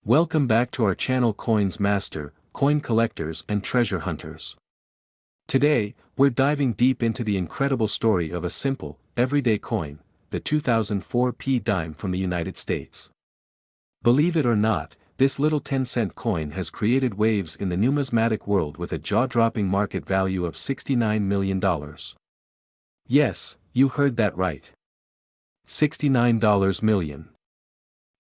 Welcome back to our channel Coins Master, Coin Collectors and Treasure Hunters. Today, we're diving deep into the incredible story of a simple, everyday coin, the 2004 dime from the United States. Believe it or not, this little 10-cent coin has created waves in the numismatic world with a jaw-dropping market value of $69 million. Yes, you heard that right. $69 million.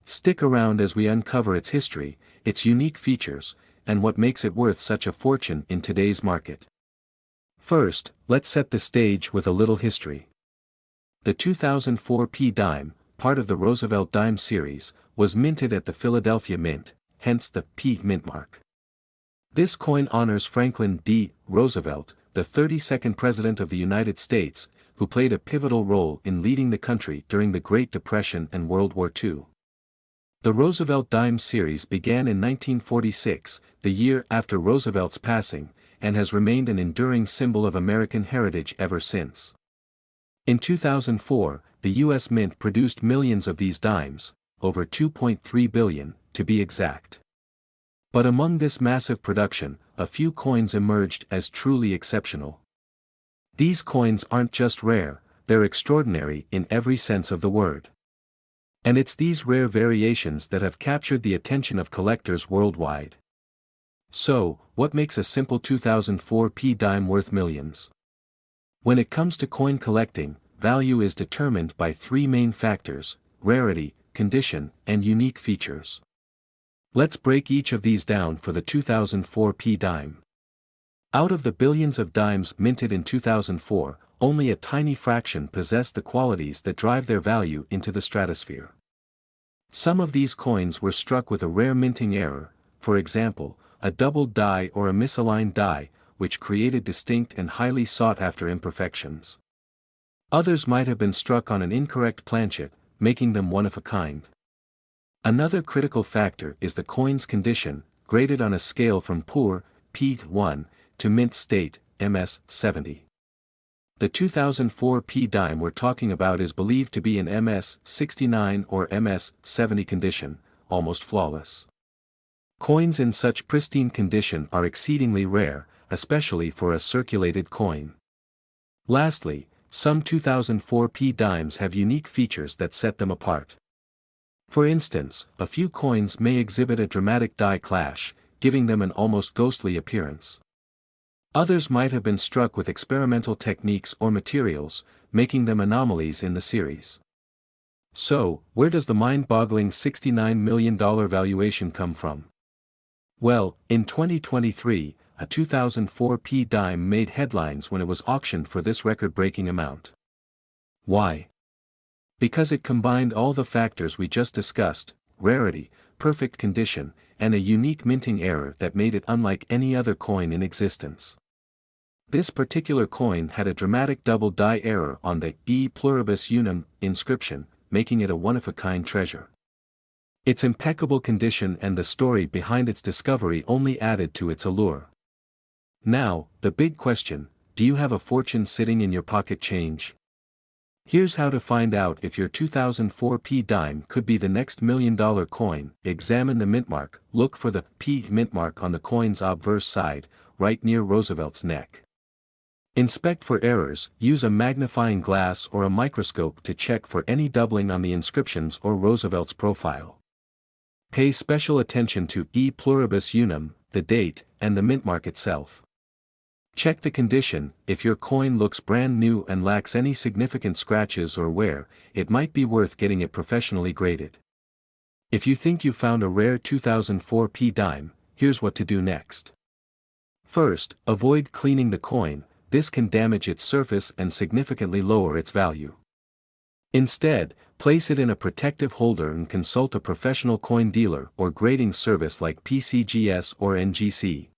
Stick around as we uncover its history, its unique features, and what makes it worth such a fortune in today's market. First, let's set the stage with a little history. The 2004 dime, part of the Roosevelt Dime series, was minted at the Philadelphia Mint, hence the P mint mark. This coin honors Franklin D. Roosevelt, the 32nd President of the United States, who played a pivotal role in leading the country during the Great Depression and World War II. The Roosevelt Dime series began in 1946, the year after Roosevelt's passing, and has remained an enduring symbol of American heritage ever since. In 2004, the U.S. Mint produced millions of these dimes, over 2.3 billion, to be exact. But among this massive production, a few coins emerged as truly exceptional. These coins aren't just rare, they're extraordinary in every sense of the word. And it's these rare variations that have captured the attention of collectors worldwide. So, what makes a simple 2004 dime worth millions? When it comes to coin collecting, value is determined by three main factors: rarity, condition, and unique features. Let's break each of these down for the 2004 dime. Out of the billions of dimes minted in 2004, only a tiny fraction possess the qualities that drive their value into the stratosphere. Some of these coins were struck with a rare minting error, for example, a doubled die or a misaligned die, which created distinct and highly sought-after imperfections. Others might have been struck on an incorrect planchet, making them one of a kind. Another critical factor is the coin's condition, graded on a scale from poor, P1, to mint state, MS 70. The 2004 dime we're talking about is believed to be in MS 69 or MS 70 condition, almost flawless. Coins in such pristine condition are exceedingly rare, especially for a circulated coin. Lastly, some 2004 dimes have unique features that set them apart. For instance, a few coins may exhibit a dramatic die clash, giving them an almost ghostly appearance. Others might have been struck with experimental techniques or materials, making them anomalies in the series. So, where does the mind-boggling $69 million valuation come from? Well, in 2023, a 2004 dime made headlines when it was auctioned for this record-breaking amount. Why? Because it combined all the factors we just discussed: rarity, perfect condition, and a unique minting error that made it unlike any other coin in existence. This particular coin had a dramatic double die error on the E pluribus unum inscription, making it a one-of-a-kind treasure. Its impeccable condition and the story behind its discovery only added to its allure. Now, the big question: do you have a fortune sitting in your pocket change? Here's how to find out if your 2004 dime could be the next $1,000,000 coin. Examine the mint mark. Look for the P mint mark on the coin's obverse side, right near Roosevelt's neck. Inspect for errors. Use a magnifying glass or a microscope to check for any doubling on the inscriptions or Roosevelt's profile. Pay special attention to E pluribus unum, the date, and the mint mark itself. Check the condition. If your coin looks brand new and lacks any significant scratches or wear, it might be worth getting it professionally graded. If you think you found a rare 2004 dime, here's what to do next. First, avoid cleaning the coin. This can damage its surface and significantly lower its value. Instead, place it in a protective holder and consult a professional coin dealer or grading service like PCGS or NGC.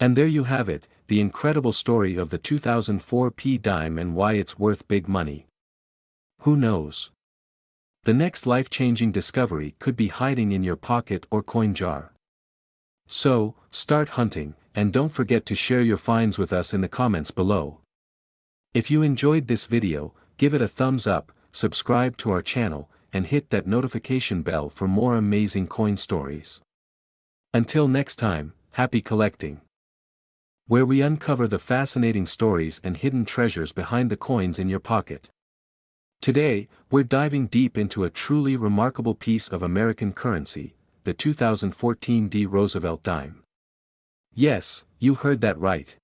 And there you have it, the incredible story of the 2004 dime and why it's worth big money. Who knows? The next life-changing discovery could be hiding in your pocket or coin jar. So, start hunting, and don't forget to share your finds with us in the comments below. If you enjoyed this video, give it a thumbs up, subscribe to our channel, and hit that notification bell for more amazing coin stories. Until next time, happy collecting, where we uncover the fascinating stories and hidden treasures behind the coins in your pocket. Today, we're diving deep into a truly remarkable piece of American currency, the 2014 Roosevelt Dime. Yes, you heard that right.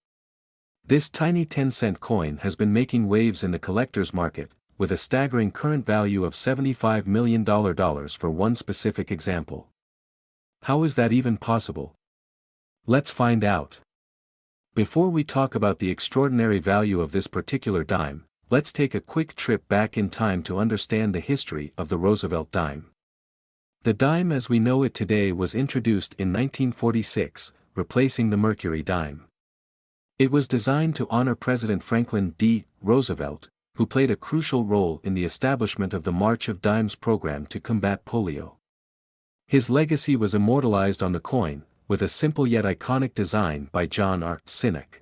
This tiny 10-cent coin has been making waves in the collector's market, with a staggering current value of $75 million for one specific example. How is that even possible? Let's find out. Before we talk about the extraordinary value of this particular dime, let's take a quick trip back in time to understand the history of the Roosevelt dime. The dime as we know it today was introduced in 1946, replacing the Mercury dime. It was designed to honor President Franklin D. Roosevelt, who played a crucial role in the establishment of the March of Dimes program to combat polio. His legacy was immortalized on the coin, with a simple yet iconic design by John R. Sinek.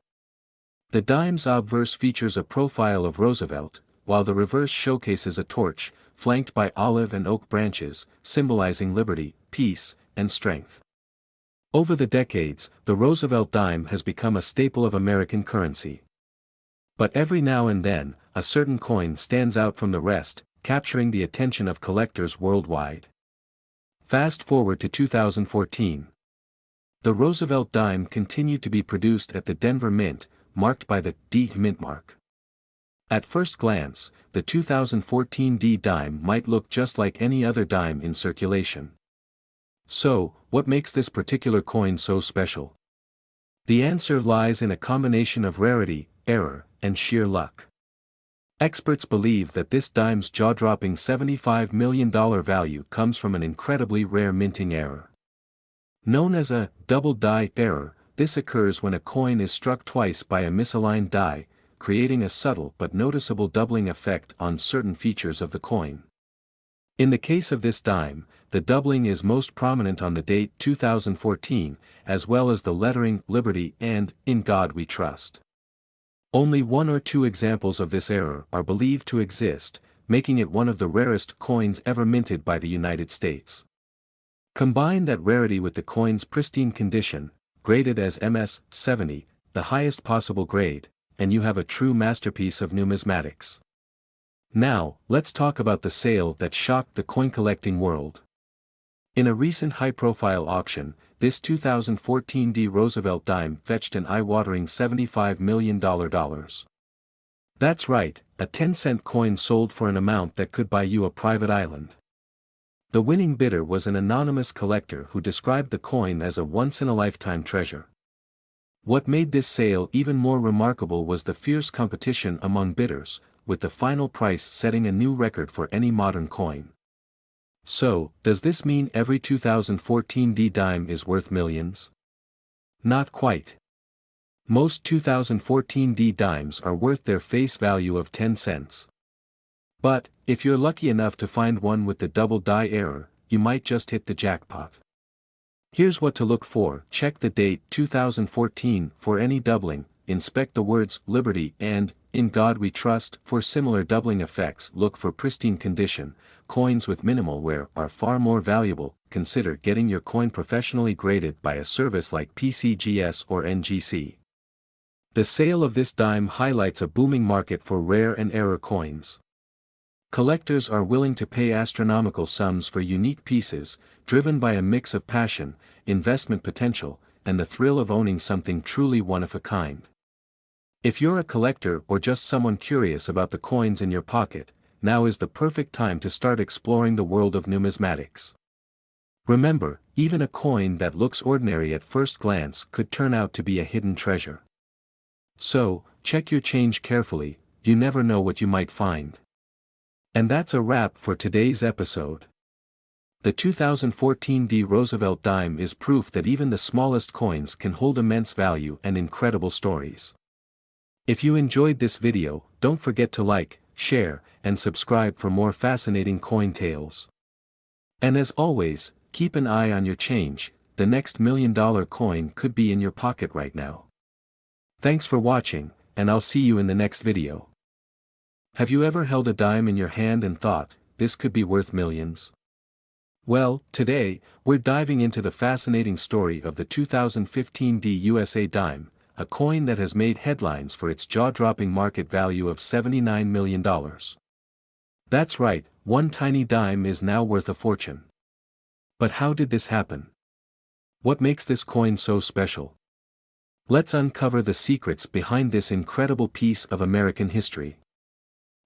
The dime's obverse features a profile of Roosevelt, while the reverse showcases a torch, flanked by olive and oak branches, symbolizing liberty, peace, and strength. Over the decades, the Roosevelt dime has become a staple of American currency. But every now and then, a certain coin stands out from the rest, capturing the attention of collectors worldwide. Fast forward to 2014. The Roosevelt dime continued to be produced at the Denver Mint, marked by the D Mint mark. At first glance, the 2014 D dime might look just like any other dime in circulation. So, what makes this particular coin so special? The answer lies in a combination of rarity, error, and sheer luck. Experts believe that this dime's jaw-dropping $75 million value comes from an incredibly rare minting error. Known as a double die error, this occurs when a coin is struck twice by a misaligned die, creating a subtle but noticeable doubling effect on certain features of the coin. In the case of this dime, the doubling is most prominent on the date 2014, as well as the lettering Liberty and In God We Trust. Only one or two examples of this error are believed to exist, making it one of the rarest coins ever minted by the United States. Combine that rarity with the coin's pristine condition, graded as MS 70, the highest possible grade, and you have a true masterpiece of numismatics. Now, let's talk about the sale that shocked the coin-collecting world. In a recent high-profile auction, this 2014 D Roosevelt dime fetched an eye-watering $75 million. That's right, a 10-cent coin sold for an amount that could buy you a private island. The winning bidder was an anonymous collector who described the coin as a once-in-a-lifetime treasure. What made this sale even more remarkable was the fierce competition among bidders, with the final price setting a new record for any modern coin. So, does this mean every 2014 D dime is worth millions? Not quite. Most 2014 D dimes are worth their face value of 10 cents. But, if you're lucky enough to find one with the double die error, you might just hit the jackpot. Here's what to look for: check the date 2014 for any doubling, inspect the words Liberty and In God We Trust for similar doubling effects, look for pristine condition. Coins with minimal wear are far more valuable. Consider getting your coin professionally graded by a service like PCGS or NGC. The sale of this dime highlights a booming market for rare and error coins. Collectors are willing to pay astronomical sums for unique pieces, driven by a mix of passion, investment potential, and the thrill of owning something truly one of a kind. If you're a collector or just someone curious about the coins in your pocket, now is the perfect time to start exploring the world of numismatics. Remember, even a coin that looks ordinary at first glance could turn out to be a hidden treasure. So, check your change carefully, you never know what you might find. And that's a wrap for today's episode. The 2014 D Roosevelt dime is proof that even the smallest coins can hold immense value and incredible stories. If you enjoyed this video, don't forget to like, share, and subscribe for more fascinating coin tales. And as always, keep an eye on your change, the next $1 million coin could be in your pocket right now. Thanks for watching, and I'll see you in the next video. Have you ever held a dime in your hand and thought, this could be worth millions? Well, today, we're diving into the fascinating story of the 2015 USA Dime, a coin that has made headlines for its jaw-dropping market value of $79 million. That's right, one tiny dime is now worth a fortune. But how did this happen? What makes this coin so special? Let's uncover the secrets behind this incredible piece of American history.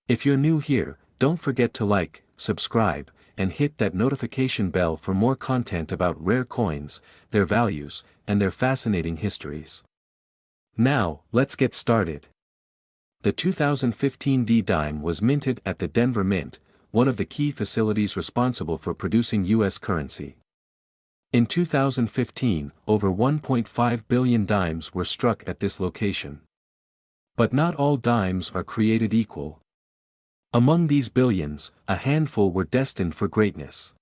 If you're new here, don't forget to like, subscribe, and hit that notification bell for more content about rare coins, their values, and their fascinating histories. Now, let's get started. The 2015 D-Dime was minted at the Denver Mint, one of the key facilities responsible for producing U.S. currency. In 2015, over 1.5 billion dimes were struck at this location. But not all dimes are created equal. Among these billions, a handful were destined for greatness.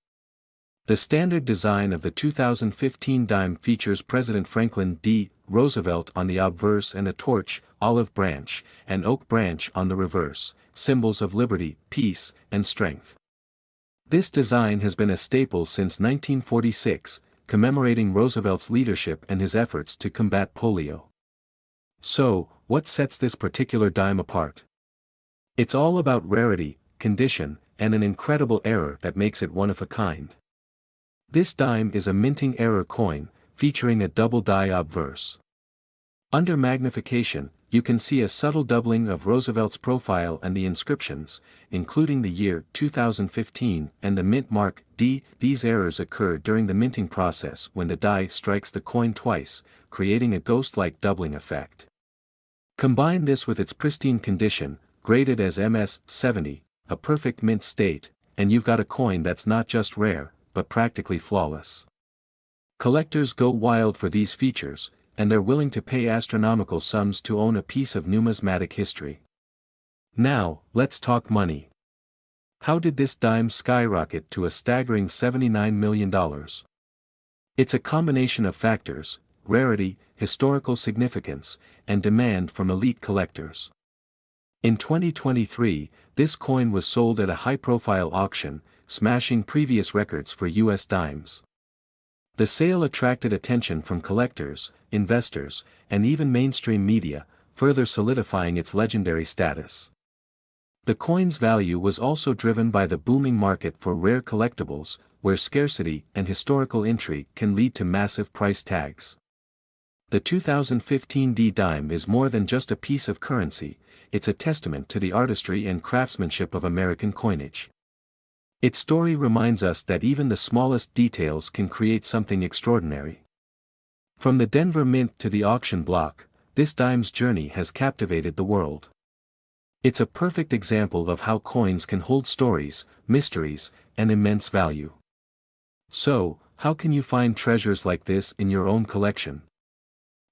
The standard design of the 2015 dime features President Franklin D. Roosevelt on the obverse and a torch, olive branch, and oak branch on the reverse, symbols of liberty, peace, and strength. This design has been a staple since 1946, commemorating Roosevelt's leadership and his efforts to combat polio. So, what sets this particular dime apart? It's all about rarity, condition, and an incredible error that makes it one of a kind. This dime is a minting error coin, featuring a double die obverse. Under magnification, you can see a subtle doubling of Roosevelt's profile and the inscriptions, including the year 2015 and the mint mark D. These errors occur during the minting process when the die strikes the coin twice, creating a ghost-like doubling effect. Combine this with its pristine condition, graded as MS-70, a perfect mint state, and you've got a coin that's not just rare, but practically flawless. Collectors go wild for these features, and they're willing to pay astronomical sums to own a piece of numismatic history. Now, let's talk money. How did this dime skyrocket to a staggering $79 million? It's a combination of factors: rarity, historical significance, and demand from elite collectors. In 2023, this coin was sold at a high-profile auction, smashing previous records for U.S. dimes. The sale attracted attention from collectors, investors, and even mainstream media, further solidifying its legendary status. The coin's value was also driven by the booming market for rare collectibles, where scarcity and historical intrigue can lead to massive price tags. The 2015 D-Dime is more than just a piece of currency, it's a testament to the artistry and craftsmanship of American coinage. Its story reminds us that even the smallest details can create something extraordinary. From the Denver Mint to the auction block, this dime's journey has captivated the world. It's a perfect example of how coins can hold stories, mysteries, and immense value. So, how can you find treasures like this in your own collection?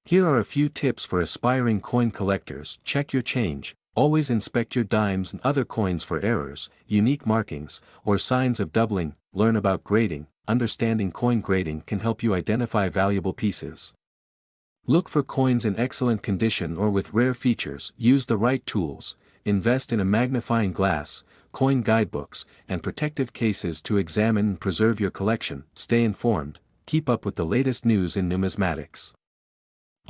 Here are a few tips for aspiring coin collectors. Check your change. Always inspect your dimes and other coins for errors, unique markings, or signs of doubling. Learn about grading. Understanding coin grading can help you identify valuable pieces. Look for coins in excellent condition or with rare features. Use the right tools. Invest in a magnifying glass, coin guidebooks, and protective cases to examine and preserve your collection. Stay informed. Keep up with the latest news in numismatics.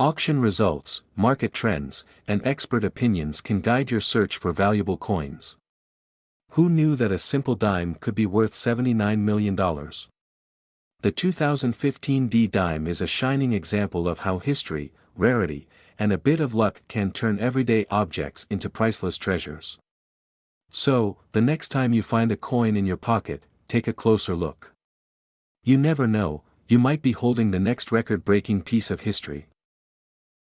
Auction results, market trends, and expert opinions can guide your search for valuable coins. Who knew that a simple dime could be worth $79 million? The 2015 D-Dime is a shining example of how history, rarity, and a bit of luck can turn everyday objects into priceless treasures. So, the next time you find a coin in your pocket, take a closer look. You never know, you might be holding the next record-breaking piece of history.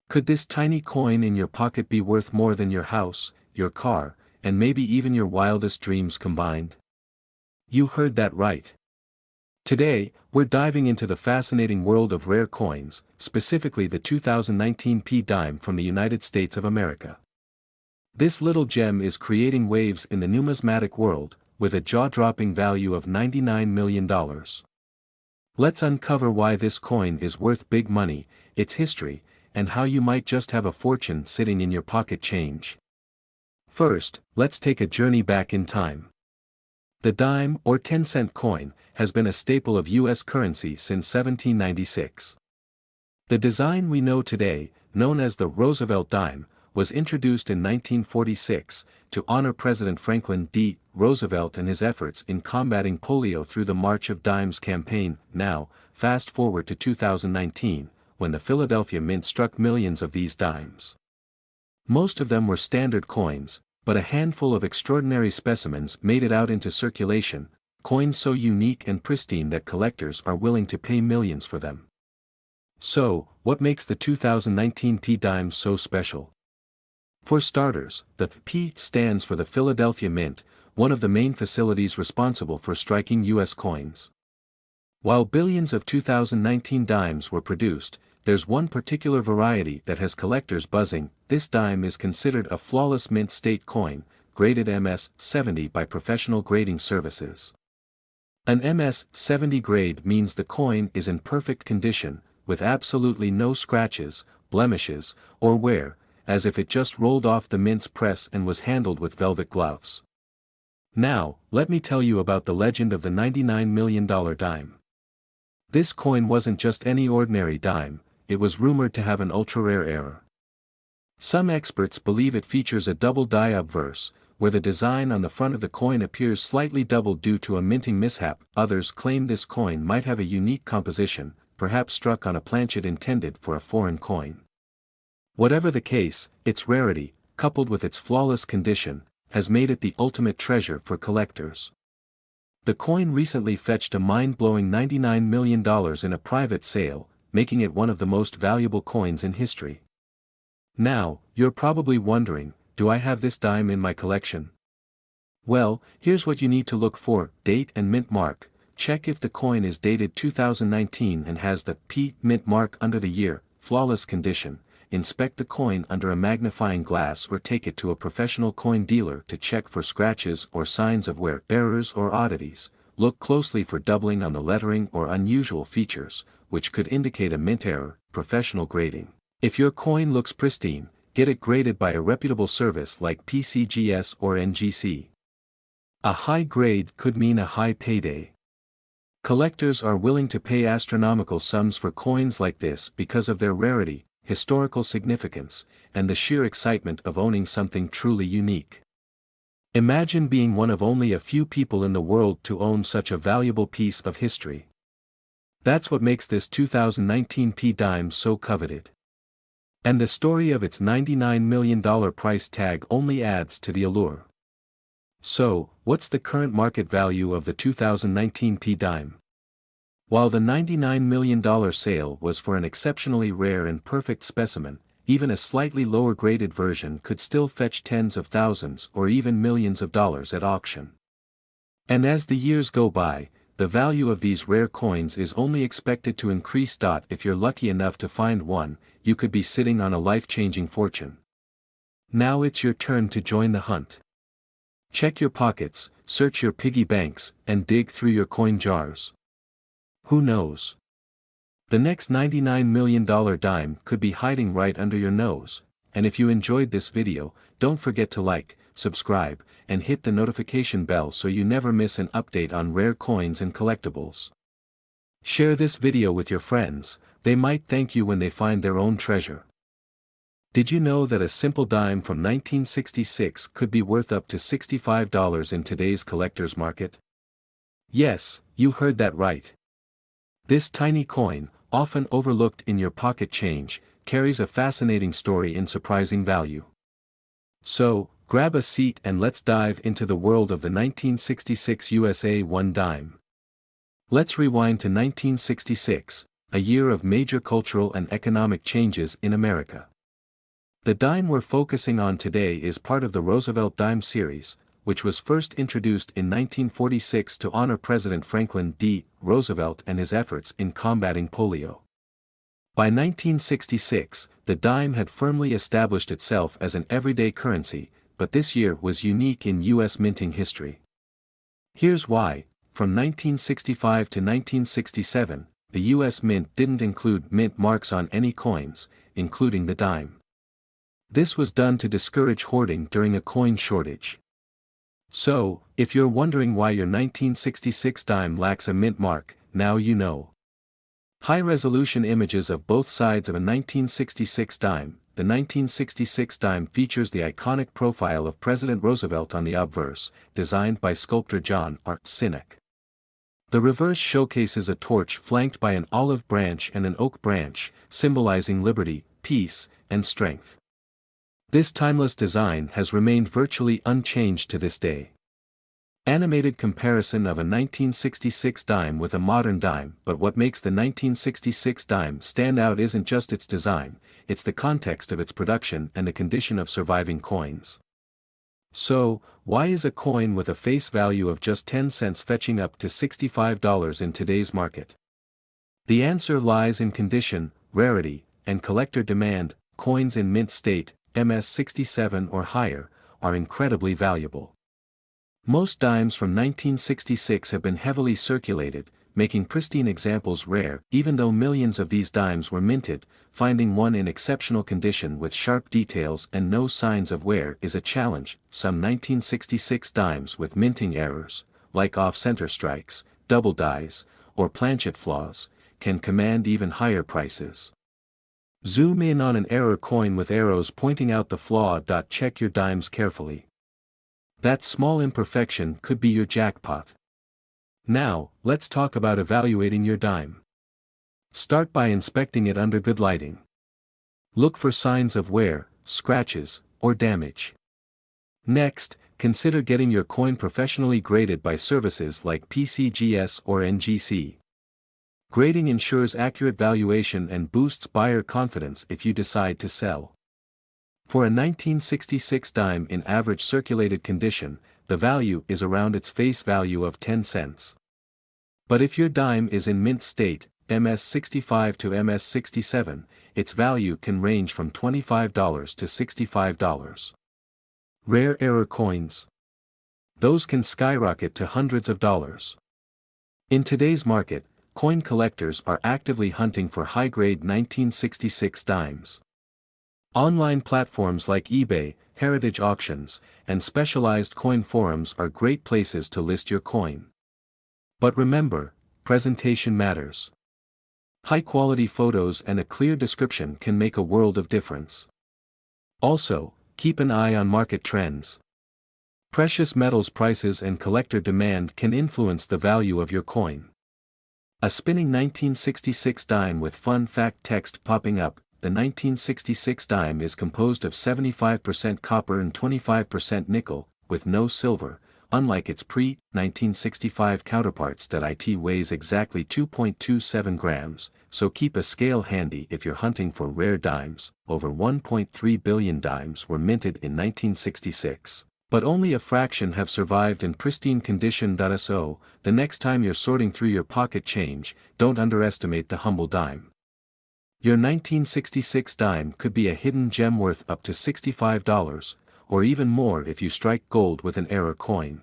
Could this tiny coin in your pocket be worth more than your house, your car, and maybe even your wildest dreams combined? You heard that right. Today, we're diving into the fascinating world of rare coins, specifically the 2019 P-Dime from the United States of America. This little gem is creating waves in the numismatic world, with a jaw-dropping value of $99 million. Let's uncover why this coin is worth big money, its history, and how you might just have a fortune sitting in your pocket change. First, let's take a journey back in time. The dime, or 10-cent coin, has been a staple of U.S. currency since 1796. The design we know today, known as the Roosevelt Dime, was introduced in 1946, to honor President Franklin D. Roosevelt and his efforts in combating polio through the March of Dimes campaign. Now, fast forward to 2019, when the Philadelphia Mint struck millions of these dimes. Most of them were standard coins, but a handful of extraordinary specimens made it out into circulation, coins so unique and pristine that collectors are willing to pay millions for them. So, what makes the 2019 P dime so special? For starters, the P stands for the Philadelphia Mint, one of the main facilities responsible for striking U.S. coins. While billions of 2019 dimes were produced, there's one particular variety that has collectors buzzing. This dime is considered a flawless mint state coin, graded MS-70 by professional grading services. An MS-70 grade means the coin is in perfect condition, with absolutely no scratches, blemishes, or wear, as if it just rolled off the mint's press and was handled with velvet gloves. Now, let me tell you about the legend of the $99 million dime. This coin wasn't just any ordinary dime, it was rumored to have an ultra-rare error. Some experts believe it features a double die obverse, where the design on the front of the coin appears slightly doubled due to a minting mishap. Others claim this coin might have a unique composition, perhaps struck on a planchet intended for a foreign coin. Whatever the case, its rarity, coupled with its flawless condition, has made it the ultimate treasure for collectors. The coin recently fetched a mind-blowing $99 million in a private sale, making it one of the most valuable coins in history. Now, you're probably wondering, do I have this dime in my collection? Well, here's what you need to look for: date and mint mark. Check if the coin is dated 2019 and has the P mint mark under the year. Flawless condition. Inspect the coin under a magnifying glass or take it to a professional coin dealer to check for scratches or signs of wear. Errors or oddities. Look closely for doubling on the lettering or unusual features, which could indicate a mint error. Professional grading. If your coin looks pristine, get it graded by a reputable service like PCGS or NGC. A high grade could mean a high payday. Collectors are willing to pay astronomical sums for coins like this because of their rarity, historical significance, and the sheer excitement of owning something truly unique. Imagine being one of only a few people in the world to own such a valuable piece of history. That's what makes this 2019 P dime so coveted. And the story of its $99 million price tag only adds to the allure. So, what's the current market value of the 2019 P dime? While the $99 million sale was for an exceptionally rare and perfect specimen, even a slightly lower graded version could still fetch tens of thousands or even millions of dollars at auction. And as the years go by, the value of these rare coins is only expected to increase. If you're lucky enough to find one, you could be sitting on a life-changing fortune. Now it's your turn to join the hunt. Check your pockets, search your piggy banks, and dig through your coin jars. Who knows? The next $99 million dime could be hiding right under your nose. And if you enjoyed this video, don't forget to like, subscribe, and hit the notification bell so you never miss an update on rare coins and collectibles. Share this video with your friends, they might thank you when they find their own treasure. Did you know that a simple dime from 1966 could be worth up to $65 in today's collector's market? Yes, you heard that right. This tiny coin, often overlooked in your pocket change, carries a fascinating story and surprising value. So, grab a seat and let's dive into the world of the 1966 USA 1 dime. Let's rewind to 1966, a year of major cultural and economic changes in America. The dime we're focusing on today is part of the Roosevelt Dime series, which was first introduced in 1946 to honor President Franklin D. Roosevelt and his efforts in combating polio. By 1966, the dime had firmly established itself as an everyday currency, but this year was unique in U.S. minting history. Here's why: from 1965 to 1967, the U.S. Mint didn't include mint marks on any coins, including the dime. This was done to discourage hoarding during a coin shortage. So, if you're wondering why your 1966 dime lacks a mint mark, now you know. High-resolution images of both sides of a 1966 dime. The 1966 dime features the iconic profile of President Roosevelt on the obverse, designed by sculptor John R. Sinek. The reverse showcases a torch flanked by an olive branch and an oak branch, symbolizing liberty, peace, and strength. This timeless design has remained virtually unchanged to this day. Animated comparison of a 1966 dime with a modern dime. But what makes the 1966 dime stand out isn't just its design, it's the context of its production and the condition of surviving coins. So, why is a coin with a face value of just 10 cents fetching up to $65 in today's market? The answer lies in condition, rarity, and collector demand. Coins in mint state, MS-67 or higher, are incredibly valuable. Most dimes from 1966 have been heavily circulated, making pristine examples rare. Even though millions of these dimes were minted, finding one in exceptional condition with sharp details and no signs of wear is a challenge. Some 1966 dimes with minting errors, like off-center strikes, double dies, or planchet flaws, can command even higher prices. Zoom in on an error coin with arrows pointing out the flaw. Check your dimes carefully. That small imperfection could be your jackpot. Now, let's talk about evaluating your dime. Start by inspecting it under good lighting. Look for signs of wear, scratches, or damage. Next, consider getting your coin professionally graded by services like PCGS or NGC. Grading ensures accurate valuation and boosts buyer confidence if you decide to sell. For a 1966 dime in average circulated condition, the value is around its face value of 10 cents. But if your dime is in mint state, MS-65 to MS-67, its value can range from $25 to $65. Rare error coins. Those can skyrocket to hundreds of dollars. In today's market, coin collectors are actively hunting for high-grade 1966 dimes. Online platforms like eBay, heritage auctions, and specialized coin forums are great places to list your coin. But remember, presentation matters. High-quality photos and a clear description can make a world of difference. Also, keep an eye on market trends. Precious metals prices and collector demand can influence the value of your coin. A spinning 1966 dime with fun fact text popping up. The 1966 dime is composed of 75% copper and 25% nickel, with no silver, unlike its pre-1965 counterparts. It weighs exactly 2.27 grams, so keep a scale handy if you're hunting for rare dimes. Over 1.3 billion dimes were minted in 1966. But only a fraction have survived in pristine condition. So, the next time you're sorting through your pocket change, don't underestimate the humble dime. Your 1966 dime could be a hidden gem worth up to $65, or even more if you strike gold with an error coin.